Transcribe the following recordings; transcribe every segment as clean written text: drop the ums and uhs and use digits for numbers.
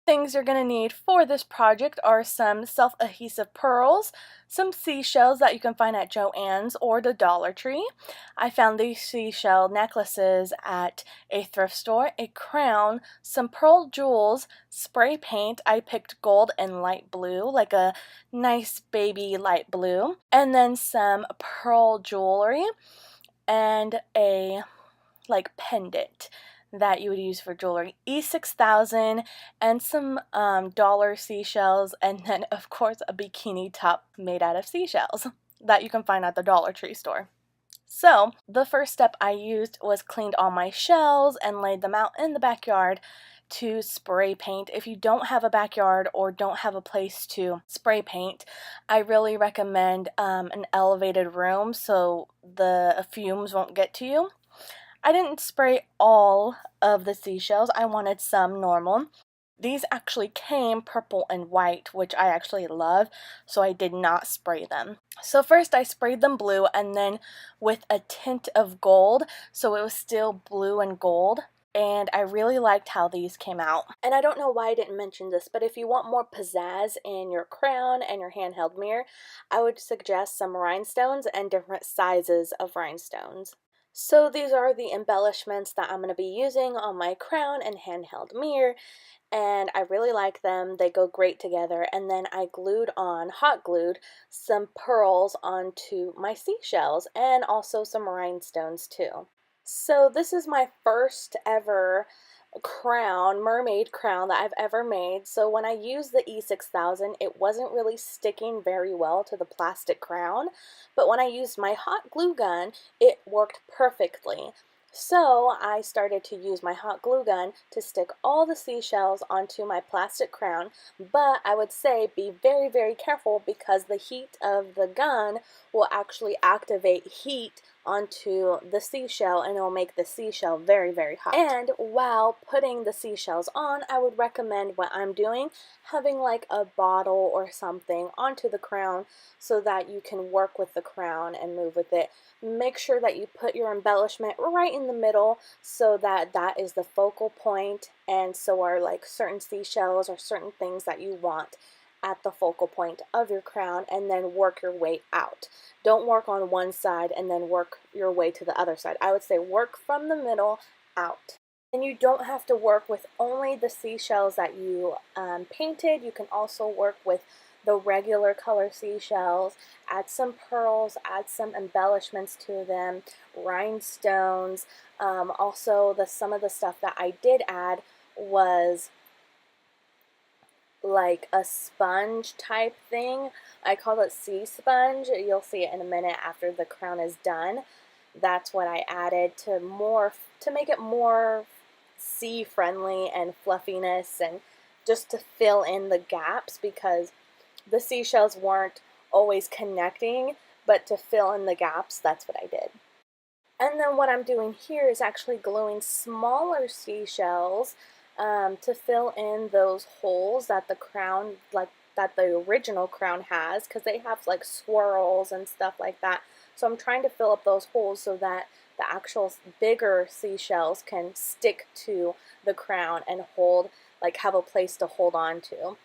Things you're going to need for this project are some self-adhesive pearls, some seashells that you can find at Joann's or the Dollar Tree. I found these seashell necklaces at a thrift store, a crown, some pearl jewels, spray paint. I picked gold and light blue, like a nice baby light blue, and then some pearl jewelry and a pendant that you would use for jewelry, E6000, and some dollar seashells, and then of course a bikini top made out of seashells that you can find at the Dollar Tree store. So the first step I used was cleaned all my shells and laid them out in the backyard to spray paint. If you don't have a backyard or don't have a place to spray paint, I really recommend an elevated room so the fumes won't get to you. I didn't spray all of the seashells. I wanted some normal. These actually came purple and white, which I actually love, so I did not spray them. So first I sprayed them blue and then with a tint of gold, so it was still blue and gold. And I really liked how these came out. And I don't know why I didn't mention this, but if you want more pizzazz in your crown and your handheld mirror, I would suggest some rhinestones and different sizes of rhinestones. So these are the embellishments that I'm going to be using on my crown and handheld mirror, and I really like them. They go great together. And then I hot glued some pearls onto my seashells and also some rhinestones too. So this is my first ever crown, mermaid crown that I've ever made. So when I used the E6000, it wasn't really sticking very well to the plastic crown, but when I used my hot glue gun, it worked perfectly. So I started to use my hot glue gun to stick all the seashells onto my plastic crown, but I would say be very, very careful because the heat of the gun will actually activate heat onto the seashell and it will make the seashell very, very hot. And while putting the seashells on, I would recommend what I'm doing, having like a bottle or something onto the crown so that you can work with the crown and move with it. Make sure that you put your embellishment right in the middle so that that is the focal point, and so are like certain seashells or certain things that you want at the focal point of your crown, and then work your way out. Don't work on one side and then work your way to the other side. I would say work from the middle out. And you don't have to work with only the seashells that you painted. You can also work with the regular color seashells, add some pearls, add some embellishments to them, rhinestones. Also, some of the stuff that I did add was like a sponge type thing. I call it sea sponge. You'll see it in a minute after the crown is done. That's what I added to make it more sea friendly and fluffiness, and just to fill in the gaps because the seashells weren't always connecting, but to fill in the gaps, that's what I did. And then what I'm doing here is actually gluing smaller seashells to fill in those holes that the crown, that the original crown has, because they have like swirls and stuff like that. So I'm trying to fill up those holes so that the actual bigger seashells can stick to the crown and have a place to hold on to.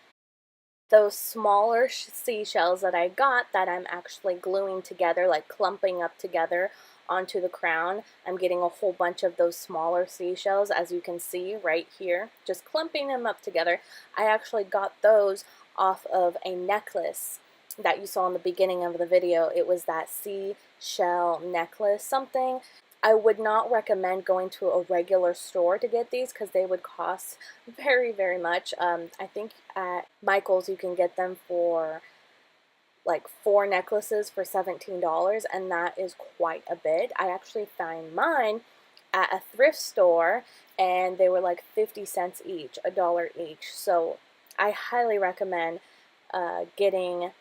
Those smaller seashells that I got that I'm actually gluing together, like clumping up together onto the crown, I'm getting a whole bunch of those smaller seashells, as you can see right here, just clumping them up together. I actually got those off of a necklace that you saw in the beginning of the video. It was that seashell necklace something. I would not recommend going to a regular store to get these because they would cost very, very much. I think at Michael's you can get them for like 4 necklaces for $17, and that is quite a bit. I actually found mine at a thrift store and they were like 50 cents each, $1 each. So I highly recommend getting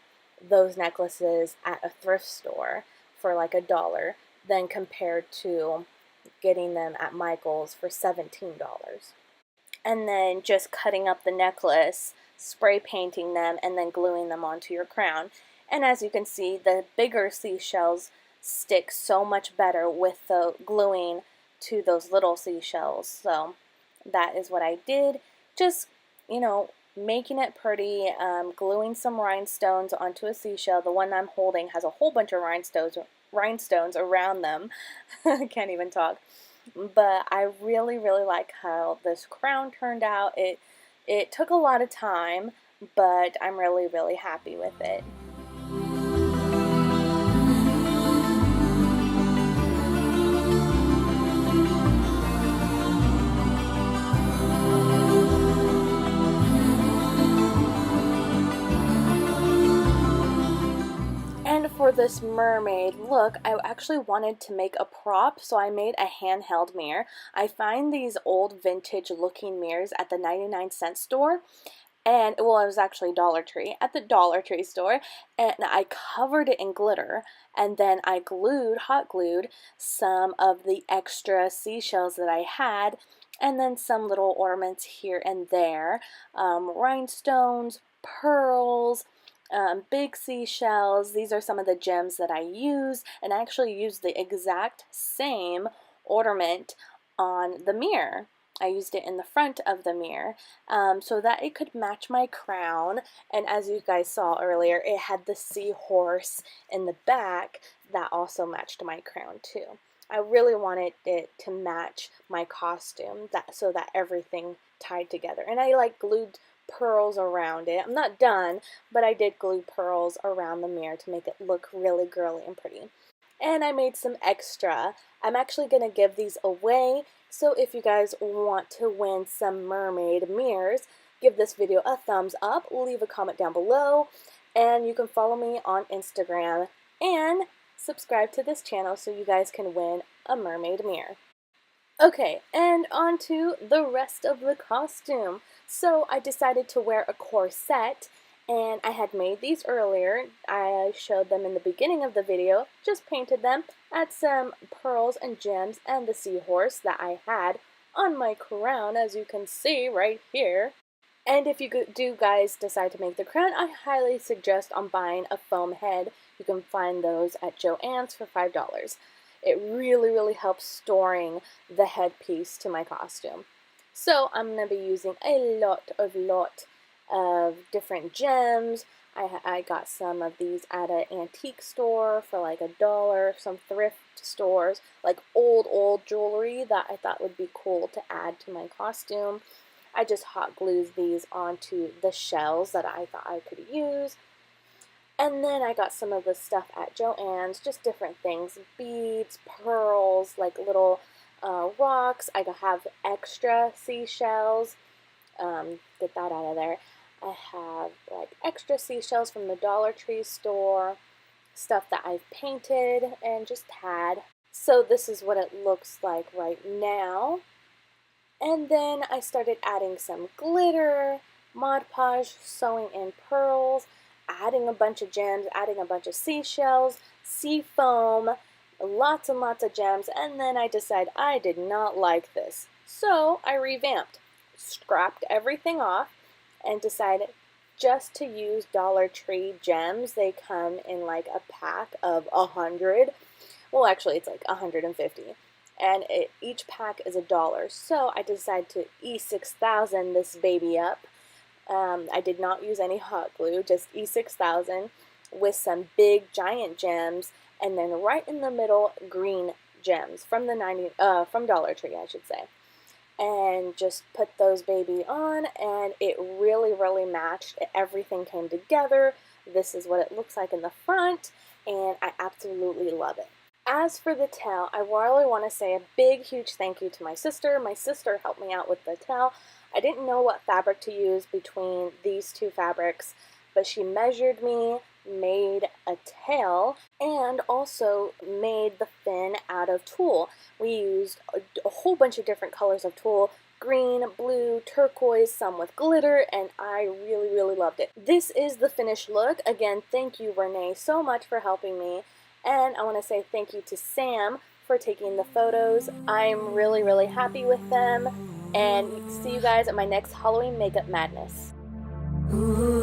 those necklaces at a thrift store for like $1 than compared to getting them at Michael's for $17. And then just cutting up the necklace, spray painting them, and then gluing them onto your crown. And as you can see, the bigger seashells stick so much better with the gluing to those little seashells. So that is what I did. Just you know, making it pretty, gluing some rhinestones onto a seashell. The one I'm holding has a whole bunch of rhinestones around them. I can't even talk. But I really, really like how this crown turned out. It took a lot of time, but I'm really, really happy with it. And for this mermaid look, I actually wanted to make a prop, so I made a handheld mirror. I find these old vintage looking mirrors at the 99-cent store, and well, it was actually Dollar Tree, at the Dollar Tree store, and I covered it in glitter, and then I hot glued some of the extra seashells that I had, and then some little ornaments here and there, rhinestones, pearls, big seashells. These are some of the gems that I use, and I actually used the exact same ornament on the mirror. I used it in the front of the mirror so that it could match my crown, and as you guys saw earlier, it had the seahorse in the back that also matched my crown too. I really wanted it to match my costume so that everything tied together, and I like glued pearls around it. I'm not done, but I did glue pearls around the mirror to make it look really girly and pretty. And I made some extra. I'm actually going to give these away, so if you guys want to win some mermaid mirrors, give this video a thumbs up, leave a comment down below, and you can follow me on Instagram and subscribe to this channel so you guys can win a mermaid mirror. Okay, and on to the rest of the costume. So I decided to wear a corset, and I had made these earlier. I showed them in the beginning of the video, just painted them, add some pearls and gems and the seahorse that I had on my crown, as you can see right here. And if you do guys decide to make the crown, I highly suggest on buying a foam head. You can find those at Joann's for $5. It really, really helps storing the headpiece to my costume. So I'm going to be using a lot of different gems. I got some of these at an antique store for like $1, some thrift stores, like old jewelry that I thought would be cool to add to my costume. I just hot glued these onto the shells that I thought I could use. And then I got some of the stuff at Joann's, just different things, beads, pearls, like little rocks. I have extra seashells. Get that out of there. I have like extra seashells from the Dollar Tree store, stuff that I've painted and just had. So this is what it looks like right now. And then I started adding some glitter, Mod Podge, sewing in pearls, adding a bunch of gems, adding a bunch of seashells, sea foam, lots and lots of gems, and then I decided I did not like this. So I revamped, scrapped everything off, and decided just to use Dollar Tree gems. They come in like a pack of 100. Well, actually, it's like 150. And each pack is $1. So I decided to E6000 this baby up. I did not use any hot glue, just E6000 with some big giant gems, and then right in the middle green gems from from Dollar Tree, I should say. And just put those baby on, and it really, really matched. Everything came together. This is what it looks like in the front, and I absolutely love it. As for the tail, I really want to say a big, huge thank you to my sister. My sister helped me out with the tail. I didn't know what fabric to use between these two fabrics, but she measured me, made a tail, and also made the fin out of tulle. We used a whole bunch of different colors of tulle, green, blue, turquoise, some with glitter, and I really, really loved it. This is the finished look. Again, thank you, Renee, so much for helping me. And I want to say thank you to Sam for taking the photos. I'm really, really happy with them. And see you guys at my next Halloween Makeup Madness. Ooh.